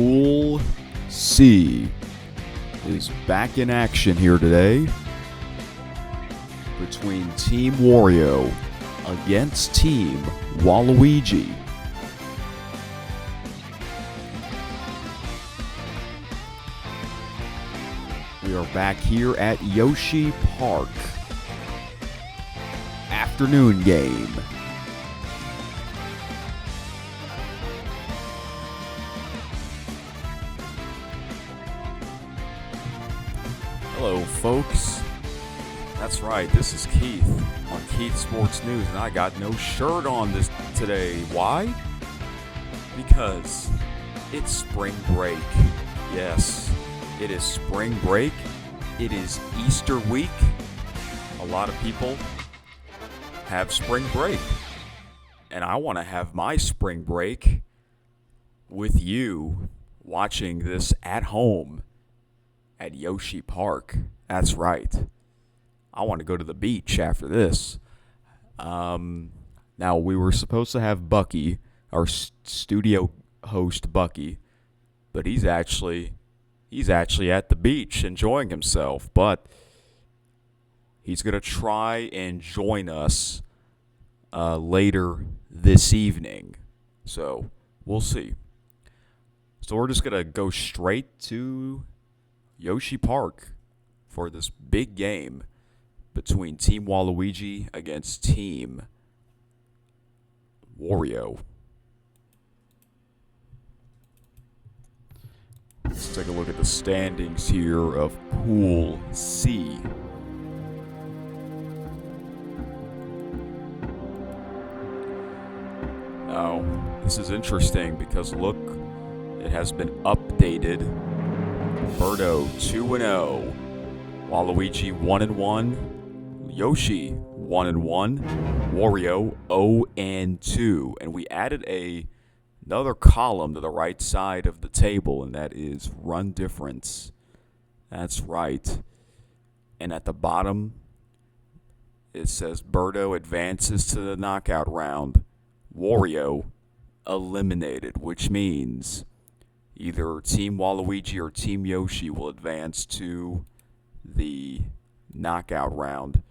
Pool C is back in action here today between Team Wario against Team Waluigi. We are back here at Yoshi Park. Afternoon game. Hello, folks. That's right, this is Keith on Keith Sports News, and I got no shirt on this today. Why? Because it's spring break. Yes, it is spring break. It is Easter week. A lot of people have spring break, and I want to have my spring break with you watching this at home at Yoshi Park. That's right. I want to go to the beach after this. Now, we were supposed to have Bucky, our studio host Bucky, but he's actually at the beach enjoying himself. But he's going to try and join us later this evening. So, we'll see. So, we're just going to go straight to Yoshi Park for this big game between Team Waluigi against Team Wario. Let's take a look at the standings here of Pool C. Now, this is interesting because look, it has been updated. Birdo 2-0, Waluigi 1-1, Yoshi 1-1, Wario 0-2, and we added another column to the right side of the table, and that is run difference. That's right. And at the bottom, it says Birdo advances to the knockout round, Wario eliminated, which means either Team Waluigi or Team Yoshi will advance to the knockout round.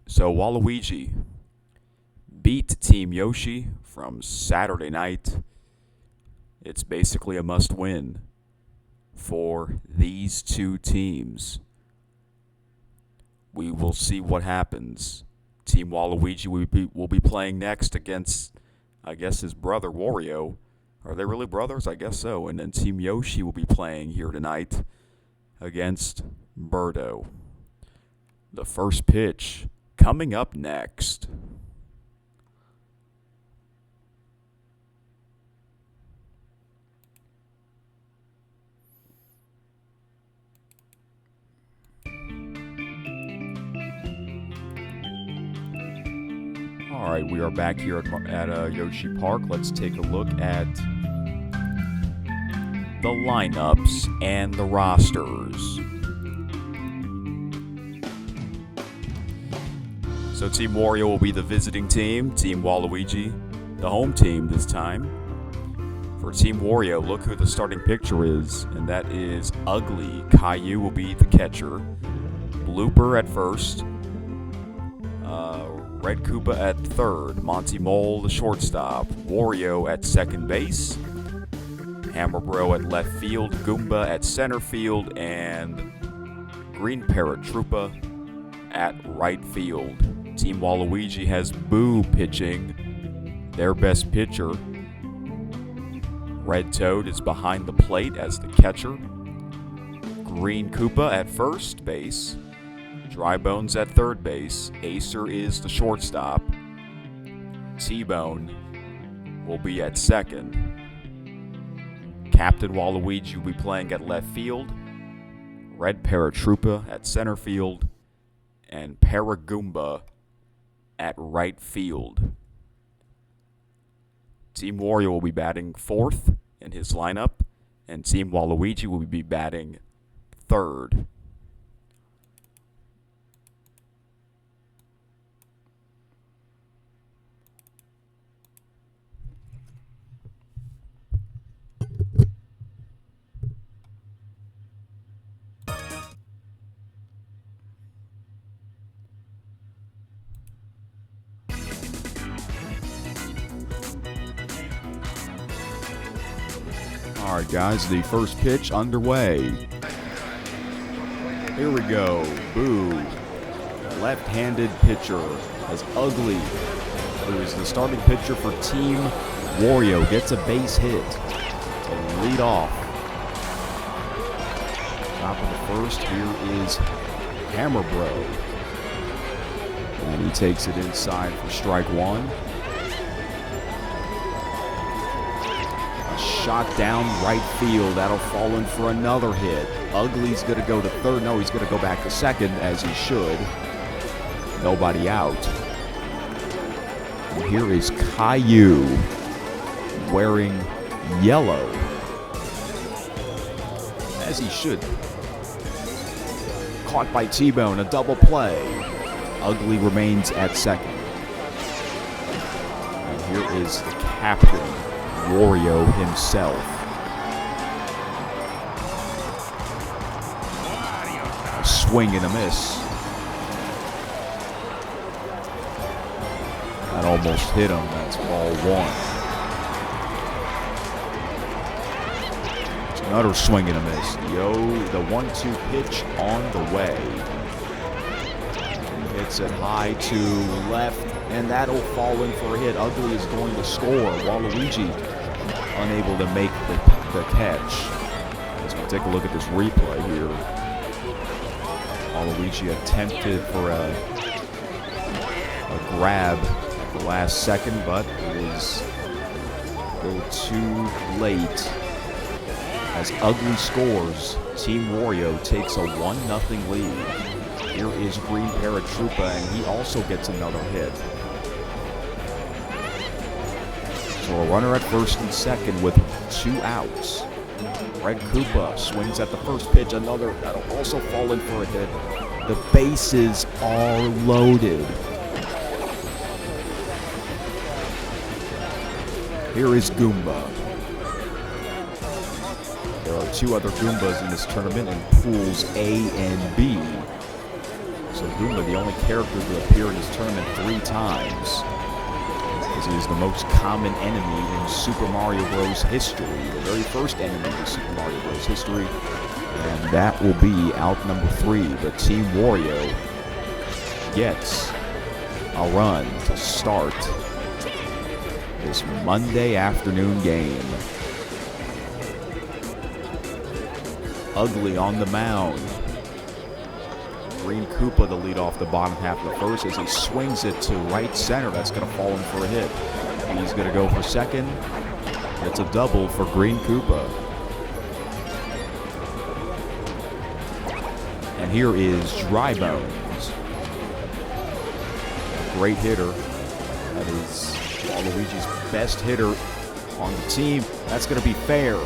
So Waluigi beat Team Yoshi from Saturday night. It's basically a must-win for these two teams. We will see what happens. Team Waluigi will be playing next against, I guess, his brother Wario. Are they really brothers? I guess so. And then Team Yoshi will be playing here tonight against Birdo. The first pitch coming up next. All right, we are back here at Yoshi Park. Let's take a look at the lineups and the rosters. So Team Wario will be the visiting team. Team Waluigi, the home team this time. For Team Wario, look who the starting pitcher is, and that is Ugly. Caillou will be the catcher. Blooper at first. Red Koopa at third. Monty Mole, the shortstop. Wario at second base. Hammer Bro at left field, Goomba at center field, and Green Paratroopa at right field. Team Waluigi has Boo pitching, their best pitcher. Red Toad is behind the plate as the catcher. Green Koopa at first base. Dry Bones at third base. Acer is the shortstop. T-Bone will be at second. Captain Waluigi will be playing at left field, Red Paratroopa at center field, and Paragoomba at right field. Team Wario will be batting fourth in his lineup, and Team Waluigi will be batting third. All right, guys, the first pitch underway. Here we go. Boo. Left-handed pitcher as Ugly, who is the starting pitcher for Team Wario, gets a base hit to lead off. Top of the first, here is Hammer Bro. And he takes it inside for strike one. A shot down right field. That'll fall in for another hit. Ugly's going to go to third. No, he's going to go back to second, as he should. Nobody out. And here is Caillou wearing yellow, as he should. Caught by T-Bone, a double play. Ugly remains at second. And here is the captain, Wario himself. A swing and a miss. That almost hit him. That's ball one. It's another swing and a miss. The 1-2 pitch on the way. Hits it high to left, and that'll fall in for a hit. Ugly is going to score. Waluigi unable to make the catch. As we take a look at this replay here, Waluigi attempted for a grab at the last second, but it was a little too late. As Ugly scores, Team Wario takes a 1-0 lead. Here is Green Paratroopa, and he also gets another hit. So a runner at first and second with 2 outs. Red Koopa swings at the first pitch, another that'll also fall in for a hit. The bases are loaded. Here is Goomba. There are 2 other Goombas in this tournament in pools A and B. So Goomba, the only character to appear in this tournament 3 times, as he is the most common enemy in Super Mario Bros. History, the very first enemy in Super Mario Bros. History, and that will be out number 3. But Team Wario gets a run to start this Monday afternoon game. Ugly on the mound. Green Koopa to lead off the bottom half of the first as he swings it to right center. That's going to fall in for a hit. He's going to go for second. It's a double for Green Koopa. And here is Dry Bones. A great hitter. That is Waluigi's best hitter on the team. That's going to be fair.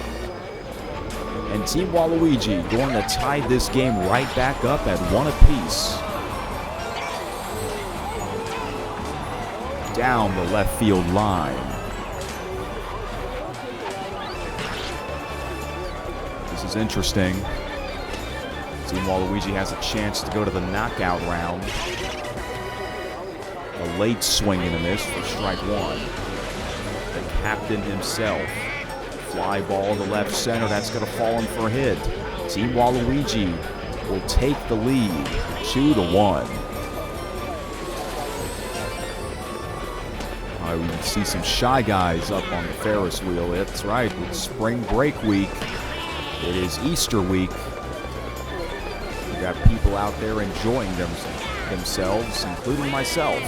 And Team Waluigi going to tie this game right back up at 1 apiece. Down the left field line. This is interesting. Team Waluigi has a chance to go to the knockout round. A late swing and a miss for strike one. The captain himself. Fly ball to left center. That's going to fall in for a hit. Team Waluigi will take the lead 2-1. We can see some Shy Guys up on the Ferris wheel. That's right. It's spring break week. It is Easter week. We got people out there enjoying themselves, including myself.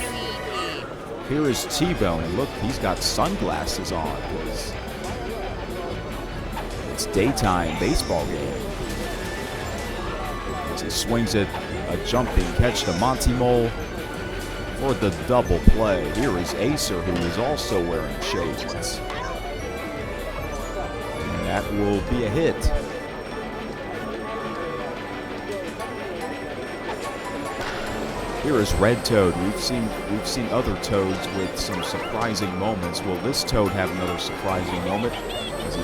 Here is T-Bone, and look, he's got sunglasses on because it's daytime baseball game. As he swings it, a jumping catch to Monty Mole for the double play. Here is Acer, who is also wearing shades. And that will be a hit. Here is Red Toad. We've seen other Toads with some surprising moments. Will this Toad have another surprising moment as he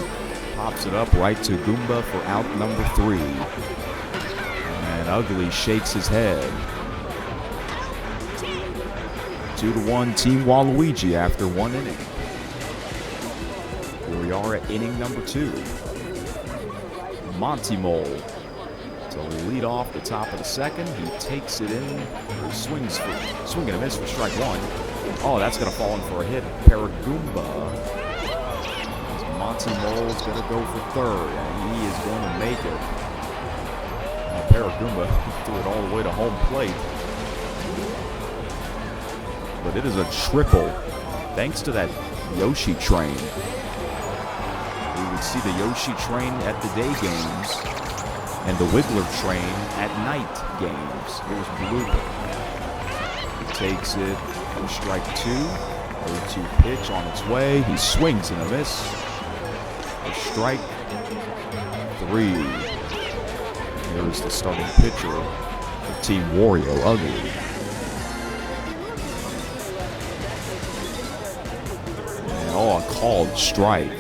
pops it up right to Goomba for out number 3? And Ugly shakes his head. 2-1 Team Waluigi after 1 inning. Here we are at inning number 2. Monty Mole to lead off the top of the second. He takes it in, swings for swing and a miss for strike one. Oh, that's going to fall in for a hit. Paragoomba. Monty Mole's going to go for third, and he is going to make it. Paragoomba threw it all the way to home plate. But it is a triple, thanks to that Yoshi train. We would see the Yoshi train at the day games and the Wiggler train at night games. Here's Blooper. He takes it for strike two. 0-2 pitch on its way. He swings and a miss. For strike three. Here's the starting pitcher of Team Wario, Ugly. And a called strike.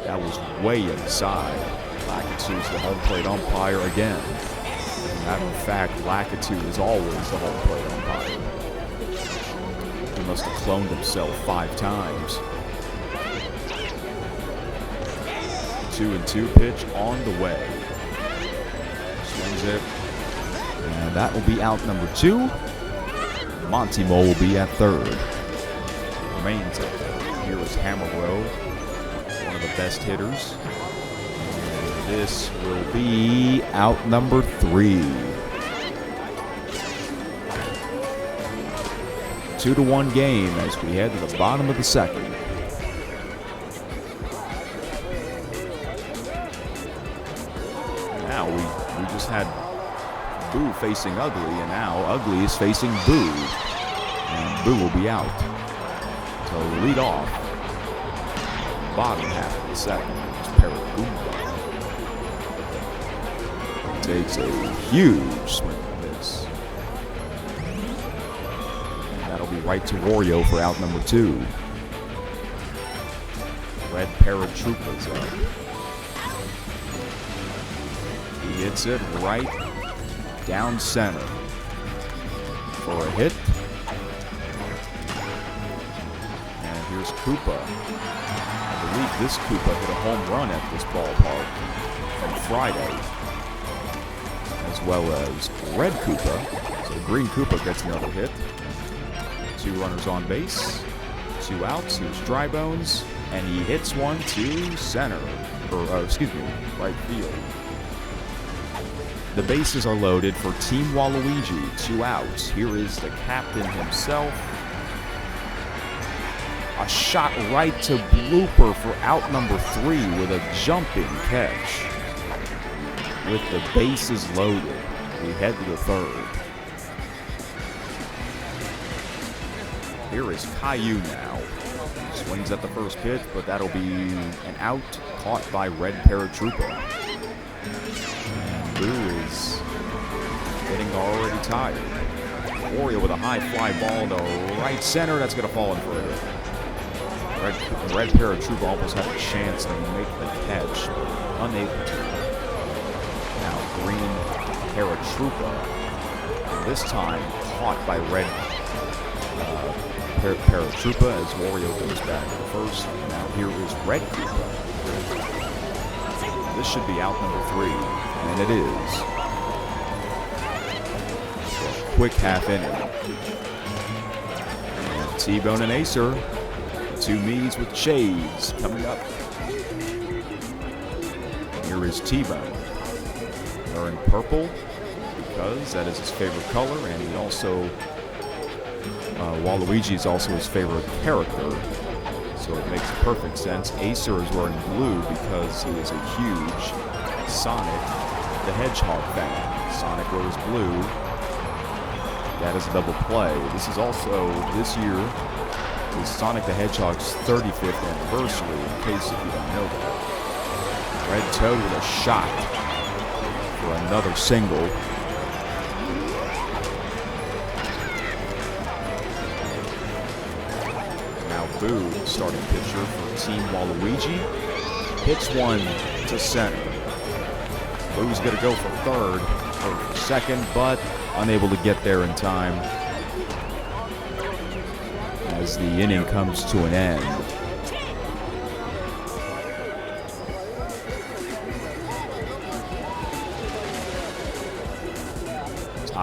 That was way inside. Lakitu's the home plate umpire again. As a matter of fact, Lakitu is always the home plate umpire. He must have cloned himself 5 times. 2-2 pitch on the way. Swings it. And that will be out number 2. Monty Mole will be at third. Remains at third. Here is Hammerrow, one of the best hitters. And this will be out number 3. 2-1 game as we head to the bottom of the second. Now we just had Boo facing Ugly, and now Ugly is facing Boo. And Boo will be out. So lead off, bottom half of the second, is Paragoomba. Takes a huge swing at this. And that'll be right to Wario for out number 2. Red Paratroopa's up. He hits it right down center for a hit. And here's Koopa. I believe this Koopa hit a home run at this ballpark on Friday, as well as Red Koopa. So Green Koopa gets another hit. 2 runners on base, 2 outs. Here's Dry Bones, and he hits one to center, right field. The bases are loaded for Team Waluigi. 2 outs. Here is the captain himself. A shot right to Blooper for out number 3 with a jumping catch. With the bases loaded, we head to the third. Here is Caillou now. Swings at the first pitch, but that'll be an out caught by Red Paratroopa. And Boo is getting already tired. Wario with a high fly ball to right center. That's going to fall in for it. Red Paratroopa almost had a chance to make the catch, but unable to. Now Green Paratroopa, this time caught by Red Paratroopa as Wario goes back to first. Now here is Red Koopa. This should be out number 3, and it is. So a quick half inning. And T-Bone and Acer, 2 me's with shades coming up. Here is T-Bone. Wearing purple because that is his favorite color, and he also Waluigi is also his favorite character, so it makes perfect sense. Acer is wearing blue because he is a huge Sonic the Hedgehog fan. Sonic wears blue. That is a double play. This is also, this year, is Sonic the Hedgehog's 35th anniversary, in case if you don't know that. Red Toad with a shot for another single. Boo, starting pitcher for Team Waluigi, hits one to center. Boo's going to go for third or second, but unable to get there in time as the inning comes to an end.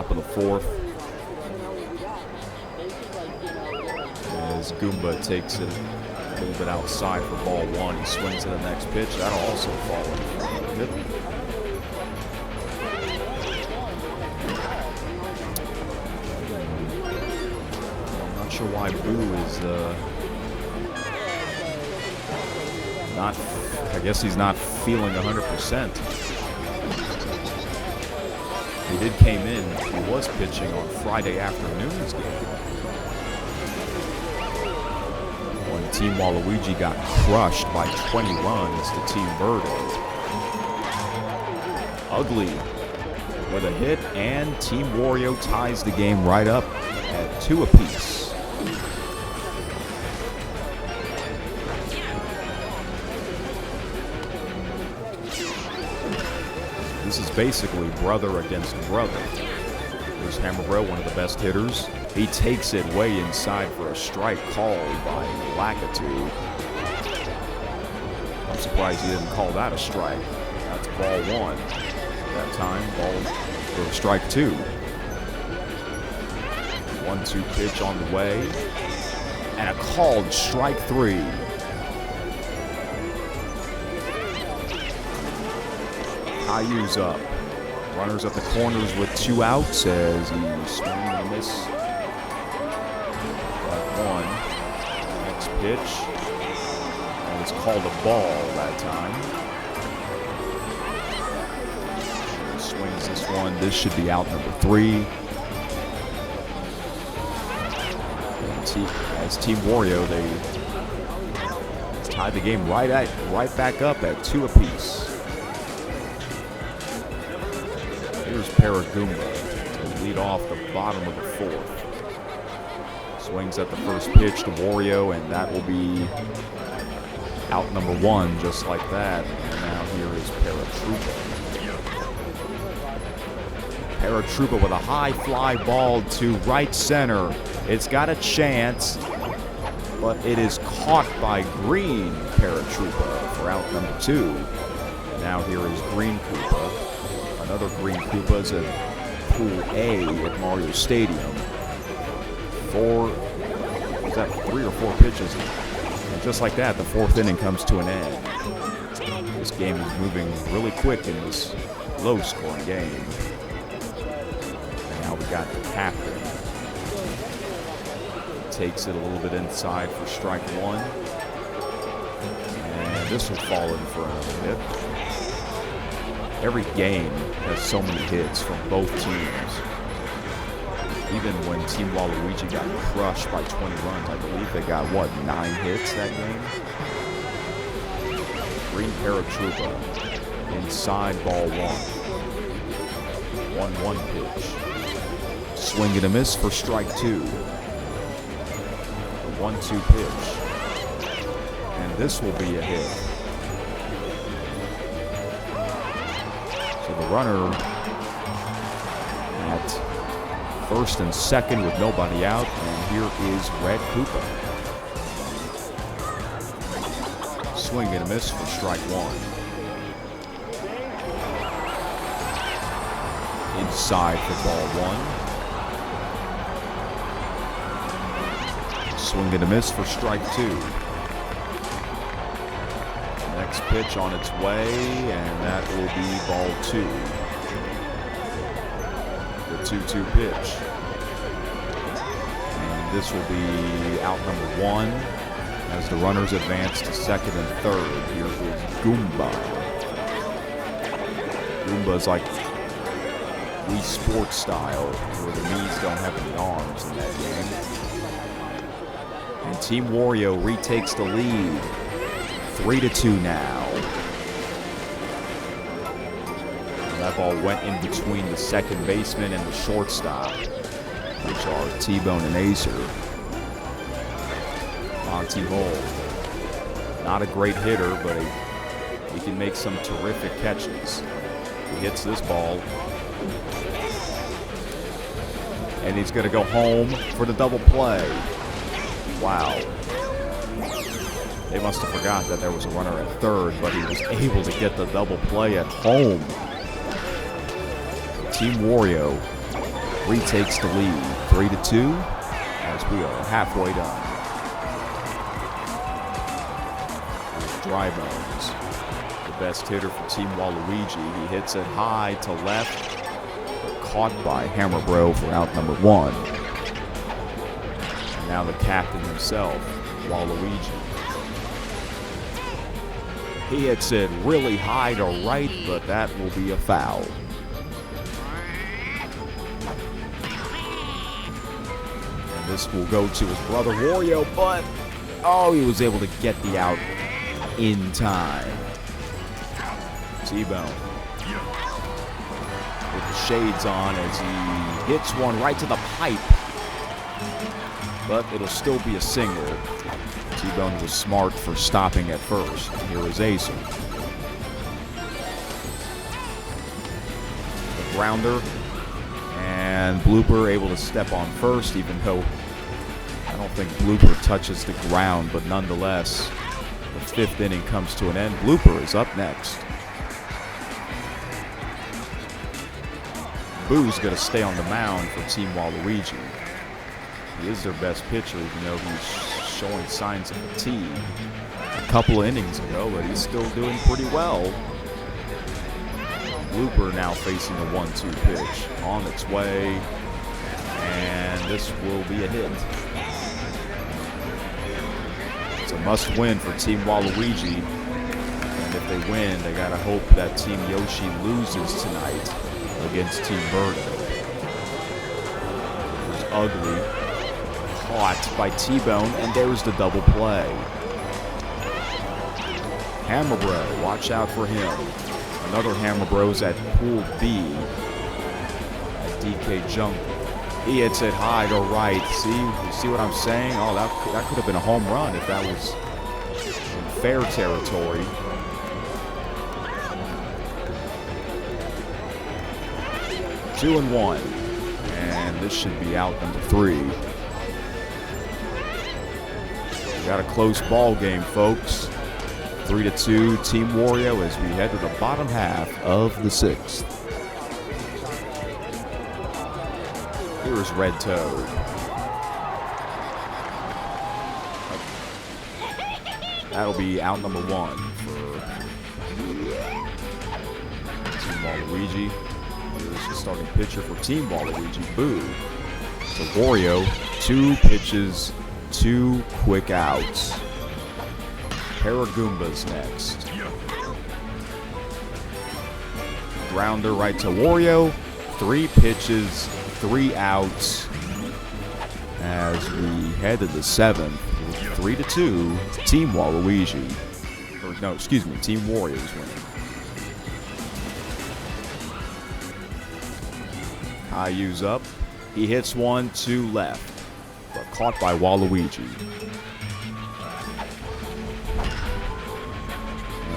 Top of the fourth. As Goomba takes it a little bit outside for ball one. He swings to the next pitch. That'll also fall in front of it. I'm not sure why Boo is not, I guess he's not feeling 100%. He was pitching on Friday afternoon's game, when Team Waluigi got crushed by 20 runs to Team Birdo. Ugly with a hit, and Team Wario ties the game right up at 2 apiece. This is basically brother against brother. Here's Hammer Bro, one of the best hitters. He takes it way inside for a strike called by Lakitu. I'm surprised he didn't call that a strike. That's ball one. That time, ball for strike two. 1-2 pitch on the way. And a called strike three. Caillou's up. Runners at the corners with 2 outs as he swings and a miss. One. Next pitch. And it's called a ball that time. He swings this one. This should be out number 3. As Team Wario, they tied the game right back up at 2 apiece. Here's Paragoomba to lead off the bottom of the 4th. Swings at the first pitch to Wario, and that will be out number 1, just like that. And now here is Paratroopa. Paratroopa with a high fly ball to right center. It's got a chance, but it is caught by Green Paratroopa for out number 2. Now here is Green Koopa. Another Green Koopa's at Pool A at Mario Stadium. 3 or 4 pitches. And just like that, the 4th inning comes to an end. This game is moving really quick in this low-scoring game. And now we got the captain. Takes it a little bit inside for strike 1. And this will fall in for another hit. Every game has so many hits from both teams. Even when Team Waluigi got crushed by 20 runs, I believe they got, 9 hits that game? Green Paratroopa inside ball 1. 1-1 pitch. Swing and a miss for strike 2. 1-2 pitch. And this will be a hit. So the runner at first and second with nobody out. And here is Red Koopa. Swing and a miss for strike 1. Inside for ball 1. Swing and a miss for strike 2. Next pitch on its way, and that will be ball 2. The 2-2 pitch. And this will be out number 1 as the runners advance to second and third. Here is Goomba. Goomba's like Wii Sports style, where the knees don't have any arms in that game. And Team Wario retakes the lead. 3-2 now. And that ball went in between the second baseman and the shortstop, which are T-Bone and Acer. Monty Mole, not a great hitter, but he can make some terrific catches. He hits this ball, and he's going to go home for the double play. Wow. They must have forgot that there was a runner at third, but he was able to get the double play at home. Team Wario retakes the lead, 3-2, as we are halfway done. Here's Dry Bones, the best hitter for Team Waluigi. He hits it high to left, but caught by Hammer Bro for out number 1. And now the captain himself, Waluigi. He hits it really high to right, but that will be a foul. And this will go to his brother Wario, but he was able to get the out in time. T-Bone with the shades on as he hits one right to the pipe, but it'll still be a single. T-Bone was smart for stopping at first. Here is Acer. The grounder, and Blooper able to step on first, even though I don't think Blooper touches the ground, but nonetheless, the 5th inning comes to an end. Blooper is up next. Boo's going to stay on the mound for Team Waluigi. He is their best pitcher, even though he's showing signs of fatigue a couple of innings ago, but he's still doing pretty well. Blooper now facing a 1-2 pitch on its way, and this will be a hit. It's a must-win for Team Waluigi, and if they win, they gotta hope that Team Yoshi loses tonight against Team Birdo. It was ugly. Caught by T-Bone, and there's the double play. Hammer Bro, watch out for him. Another Hammer Bro's at Pool B at DK Jungle. He hits it high to right. You see what I'm saying? Oh, that could have been a home run if that was in fair territory. Two and 1, and this should be out number 3. Got a close ball game, folks. 3-2, Team Wario as we head to the bottom half of the 6th. Here is Red Toad. That'll be out number 1 for Team Waluigi. Here's the starting pitcher for Team Waluigi, Boo. So Wario, 2 pitches, 2 quick outs. Paragumba's next. Grounder right to Wario. 3 pitches, 3 outs. As we head to the 7th, 3-2, Team Waluigi. Or no, excuse me, Team Wario's winning. Hayu's up. He hits one to left, but caught by Waluigi.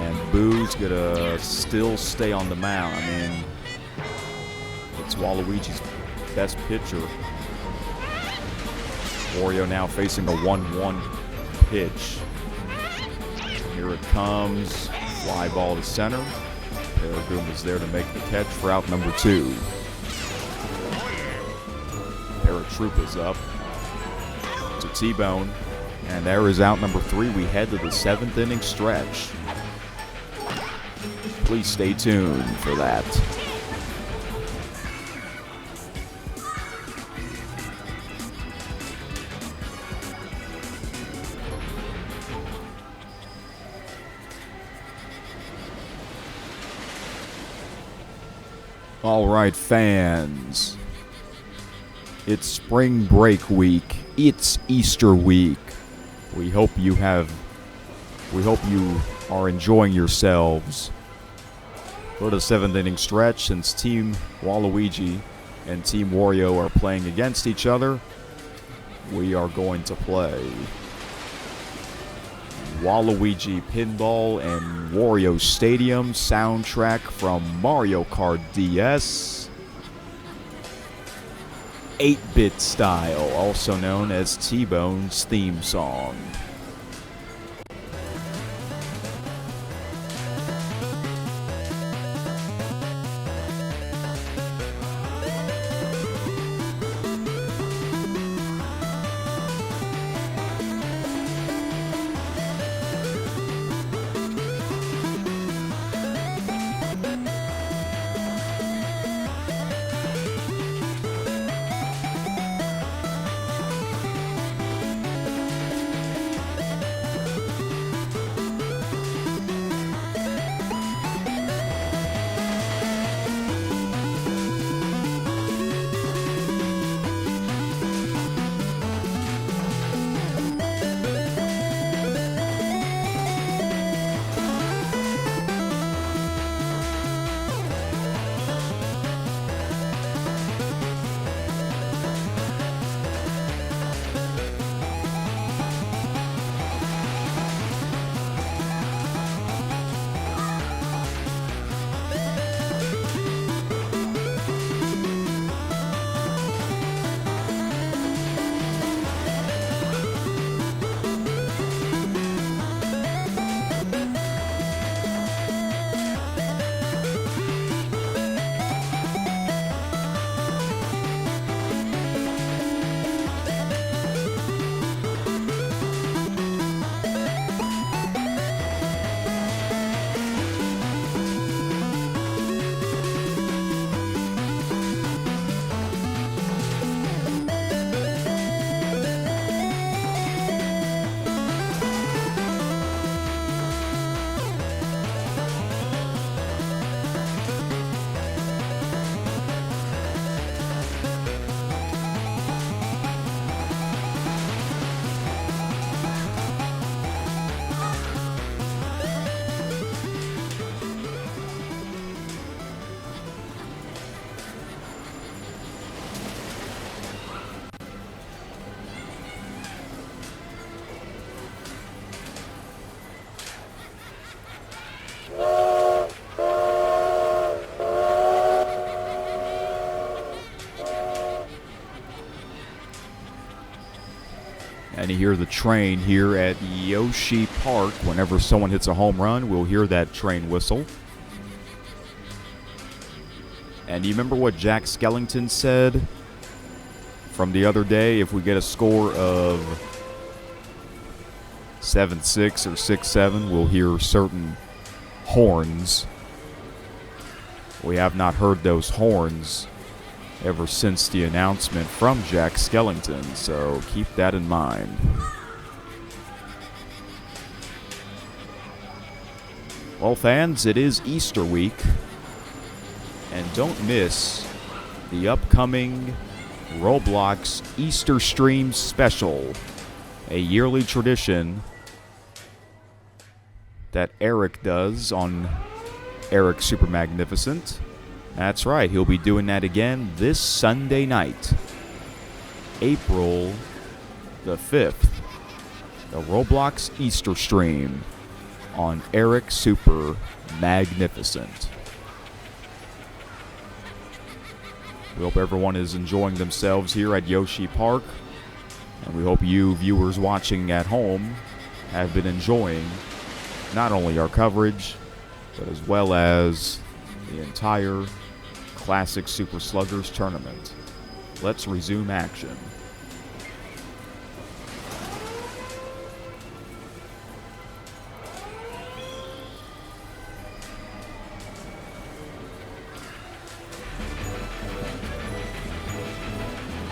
And Boo's gonna still stay on the mound. I mean, it's Waluigi's best pitcher. Wario now facing a 1-1 pitch. Here it comes. Fly ball to center. Paragumba's there to make the catch for out number 2. Paratroopa's up to T-Bone. And there is out number 3. We head to the 7th inning stretch. Please stay tuned for that. All right, fans. It's spring break week. It's Easter week. We hope you are enjoying yourselves. For the 7th inning stretch, since Team Waluigi and Team Wario are playing against each other, we are going to play Waluigi Pinball and Wario Stadium soundtrack from Mario Kart DS. 8-bit style, also known as T-Bone's theme song. And you hear the train here at Yoshi Park. Whenever someone hits a home run, we'll hear that train whistle. And you remember what Jack Skellington said from the other day? If we get a score of 7-6 or 6-7, we'll hear certain horns. We have not heard those horns ever since the announcement from Jack Skellington, so keep that in mind. Well, fans, it is Easter week, and don't miss the upcoming Roblox Easter Stream Special, a yearly tradition that Eric does on Eric Super Magnificent. That's right, he'll be doing that again this Sunday night, April the 5th. The Roblox Easter stream on Eric Super Magnificent. We hope everyone is enjoying themselves here at Yoshi Park, and we hope you viewers watching at home have been enjoying not only our coverage, but as well as the entire Classic Super Sluggers tournament. Let's resume action.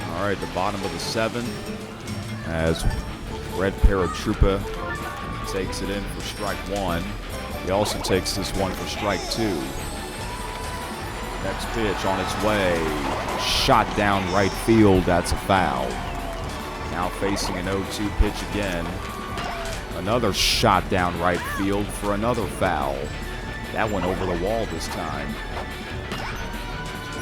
All right, the bottom of the 7 as Red Paratroopa takes it in for strike 1. He also takes this one for strike 2. Next pitch on its way. Shot down right field. That's a foul. Now facing an 0-2 pitch again. Another shot down right field for another foul. That went over the wall this time.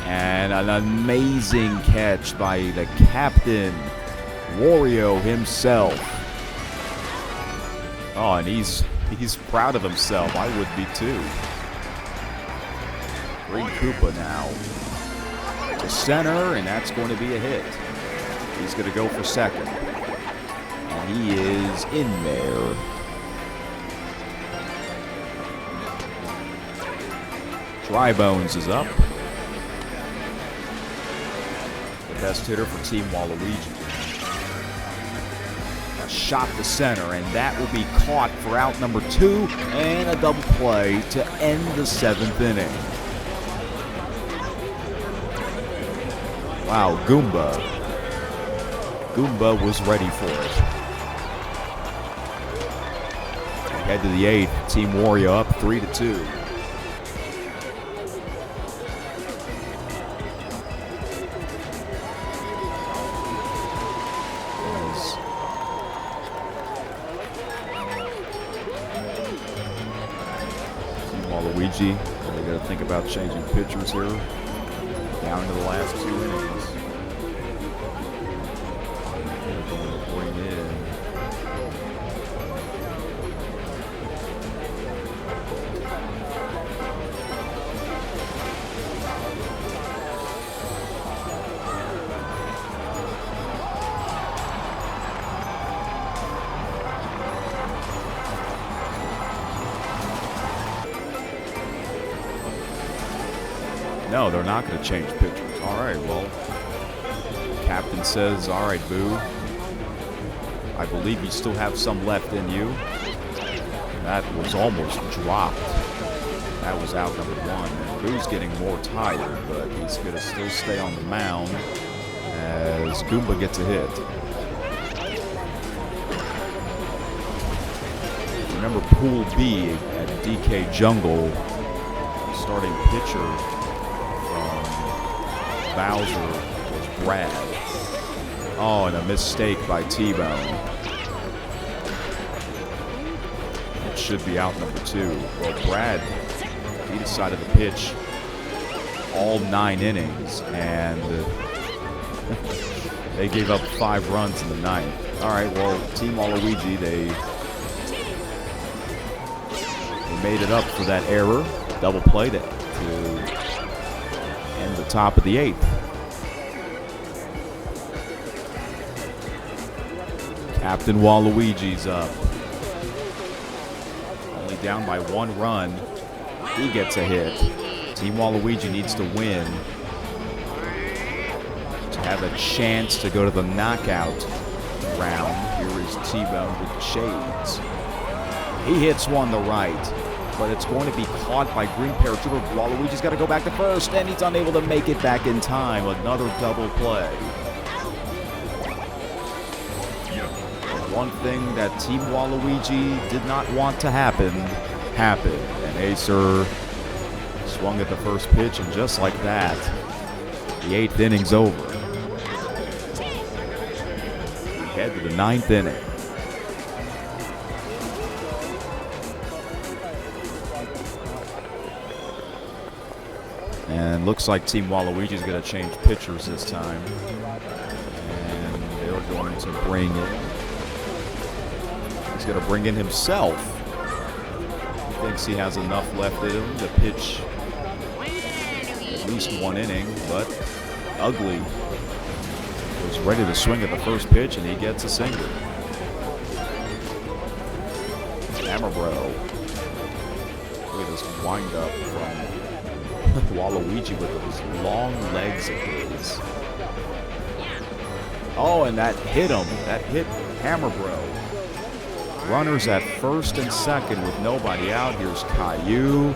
And an amazing catch by the captain, Wario himself. Oh, and he's proud of himself. I would be too. Green Koopa now to center, and that's going to be a hit. He's going to go for second. And he is in there. Dry Bones is up. The best hitter for Team Waluigi. A shot to center, and that will be caught for out number 2, and a double play to end the 7th inning. Wow, Goomba was ready for it. Head to the 8th. Team Wario up 3-2. Team Waluigi, they got to think about changing pitchers here. Down to the last 2 innings. They're going to bring in No, they're not going to change pitchers. All right, well, captain says, all right, Boo, I believe you still have some left in you. That was almost dropped. That was out number 1. And Boo's getting more tired, but he's going to still stay on the mound as Goomba gets a hit. Remember Pool B at DK Jungle, starting pitcher Bowser was Brad. Oh, and a mistake by T-Bone. It should be out number 2. Well, Brad, he decided to pitch all 9 innings, and they gave up 5 runs in the 9th. All right, well, Team Waluigi, they made it up for that error. Double played it to end the top of the 8th. Captain Waluigi's up. Only down by 1 run. He gets a hit. Team Waluigi needs to win to have a chance to go to the knockout round. Here is T-Bone with the shades. He hits one to right, but it's going to be caught by green paratrooper. Waluigi's got to go back to first, and he's unable to make it back in time. Another double play. One thing that Team Waluigi did not want to happen, happened. And Acer swung at the first pitch, and just like that, the 8th inning's over. We head to the 9th inning. And looks like Team Waluigi's going to change pitchers this time. And they're going to bring in. He's going to bring in himself. He thinks he has enough left in him to pitch at least 1 inning, but Ugly was ready to swing at the first pitch, and he gets a single. Hammer Bro. Look at this wind up from Waluigi with those long legs of his. Oh, and that hit him. That hit Hammer Bro. Runners at first and second with nobody out. Here's Caillou.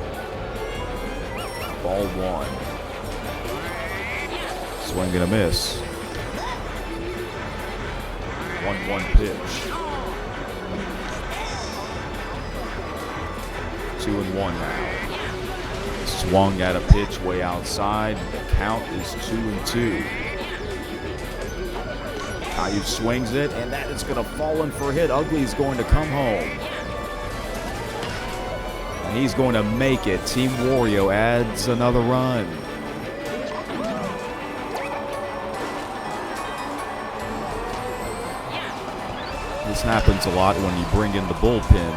Ball 1. Swing and a miss. 1-1 pitch. 2-1 now. Swung at a pitch way outside. The count is 2-2. Caillou swings it, and that is going to fall in for a hit. Ugly's going to come home. And he's going to make it. Team Wario adds another run. This happens a lot when you bring in the bullpen.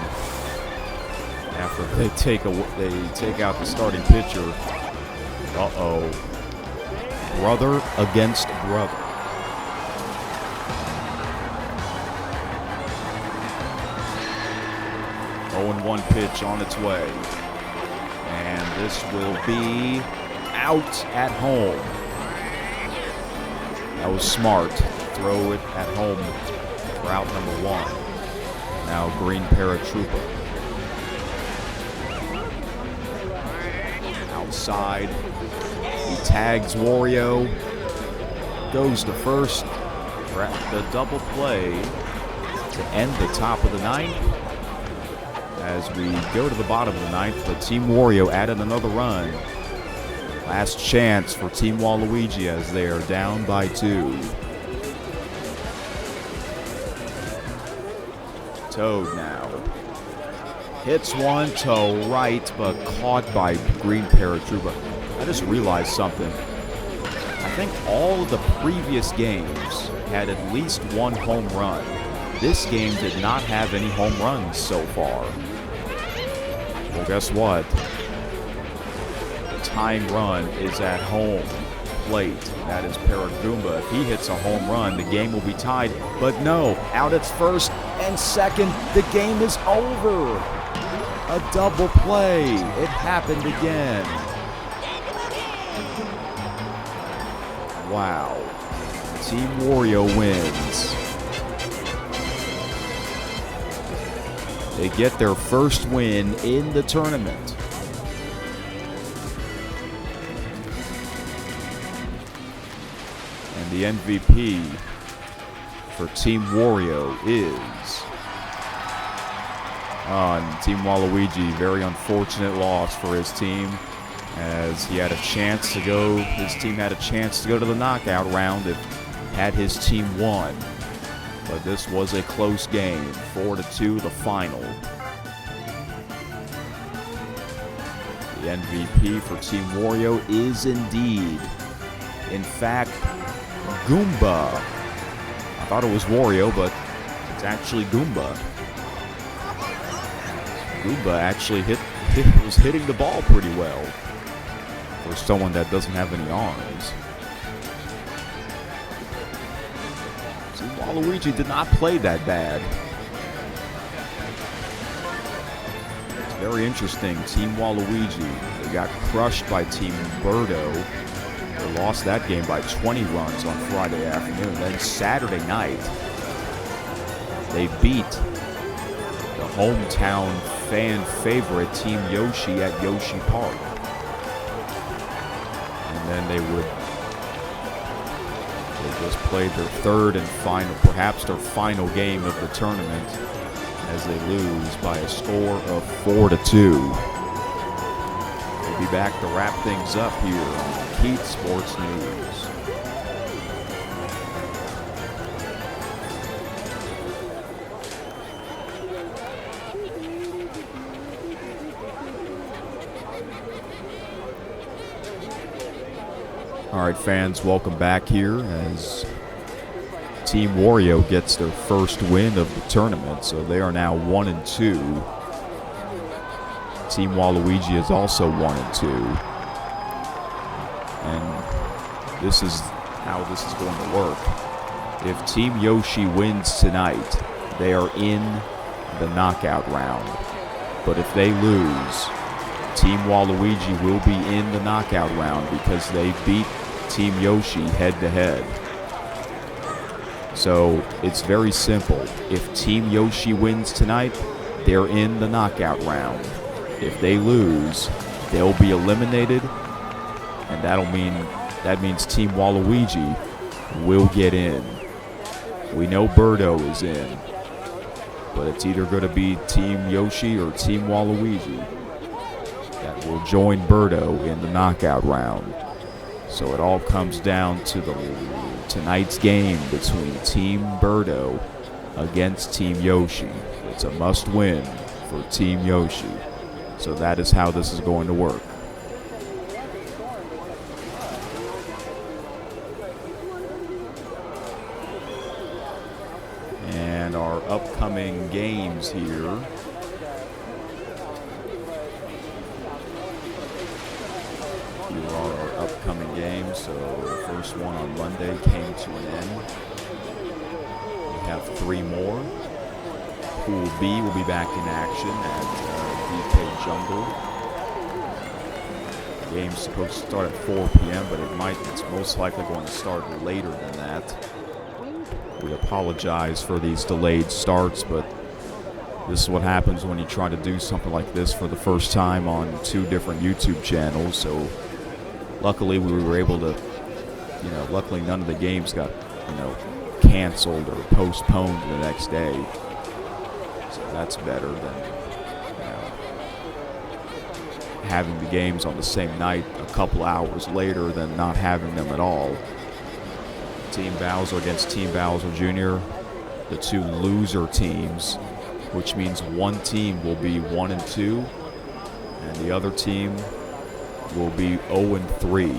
After they take out the starting pitcher. Uh-oh. Brother against brother. 0-1 pitch on its way. And this will be out at home. That was smart. Throw it at home for out number 1. Now green paratrooper. Outside. He tags Wario. Goes to first. The double play to end the top of the 9th. As we go to the bottom of the 9th, but Team Wario added another run. Last chance for Team Waluigi as they are down by 2. Toad now. Hits one to right, but caught by green paratrooper. I just realized something. I think all of the previous games had at least 1 home run. This game did not have any home runs so far. Well, guess what? The tying run is at home plate. That is Paragoomba. If he hits a home run, the game will be tied. But no, out at first and second, the game is over. A double play. It happened again. Wow. Team Wario wins. They get their first win in the tournament. And the MVP for Team Wario is... and Team Waluigi, very unfortunate loss for his team, as he had a chance to go, his team had a chance to go to the knockout round if had his team won. But this was a close game, 4-2 the final. The MVP for Team Wario is indeed, in fact, Goomba. I thought it was Wario, but it's actually Goomba. Goomba actually was hitting the ball pretty well for someone that doesn't have any arms. See Waluigi did not play that bad. It's very interesting. Team Waluigi, they got crushed by Team Birdo. They lost that game by 20 runs on Friday afternoon. Then Saturday night, they beat the hometown fan favorite Team Yoshi at Yoshi Park. And then they just played their third and final, perhaps their final game of the tournament, as they lose by a score of 4-2. We'll be back to wrap things up here on Keith Sports News. All right, fans, welcome back here as Team Wario gets their first win of the tournament, so they are now 1-2. Team Waluigi is also 1-2. And this is how this is going to work. If Team Yoshi wins tonight, they are in the knockout round. But if they lose, Team Waluigi will be in the knockout round because they beat Team Yoshi head-to-head. So it's very simple. If Team Yoshi wins tonight, they're in the knockout round. If they lose, they'll be eliminated, and that means Team Waluigi will get in. We know Birdo is in, but it's either going to be Team Yoshi or Team Waluigi that will join Birdo in the knockout round. So it all comes down to tonight's game between Team Birdo against Team Yoshi. It's a must-win for Team Yoshi. So that is how this is going to work. And our upcoming games here. Here are our upcoming games. So the first one on Monday came to an end. We have 3 more. Pool B will be back in action at DK Jungle. The game's supposed to start at 4 p.m., but it's most likely going to start later than that. We apologize for these delayed starts, but this is what happens when you try to do something like this for the first time on 2 different YouTube channels. So luckily we were able to, luckily none of the games got, canceled or postponed the next day. So that's better than having the games on the same night a couple hours later than not having them at all. Team Bowser against Team Bowser Jr., the 2 loser teams, which means one team will be 1-2 and the other team will be 0-3.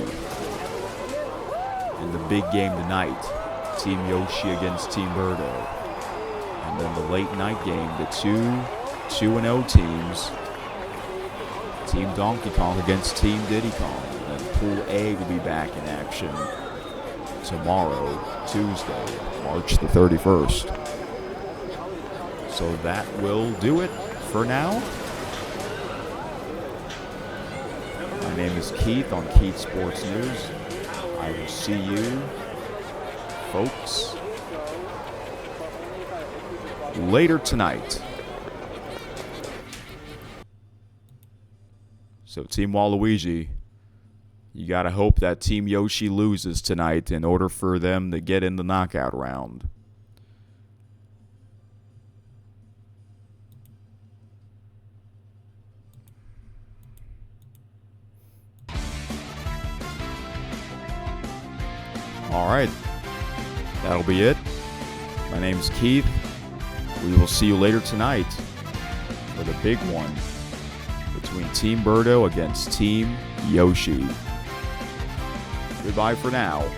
And the big game tonight, Team Yoshi against Team Birdo. And then the late night game, the 2-0 teams, Team Donkey Kong against Team Diddy Kong. And then Pool A will be back in action tomorrow, Tuesday, March the 31st. So that will do it for now. My name is Keith on Keith Sports News. I will see you, folks, later tonight. So Team Waluigi, you got to hope that Team Yoshi loses tonight in order for them to get in the knockout round. All right, that'll be it. My name's Keith. We will see you later tonight for the big one between Team Birdo against Team Yoshi. Goodbye for now.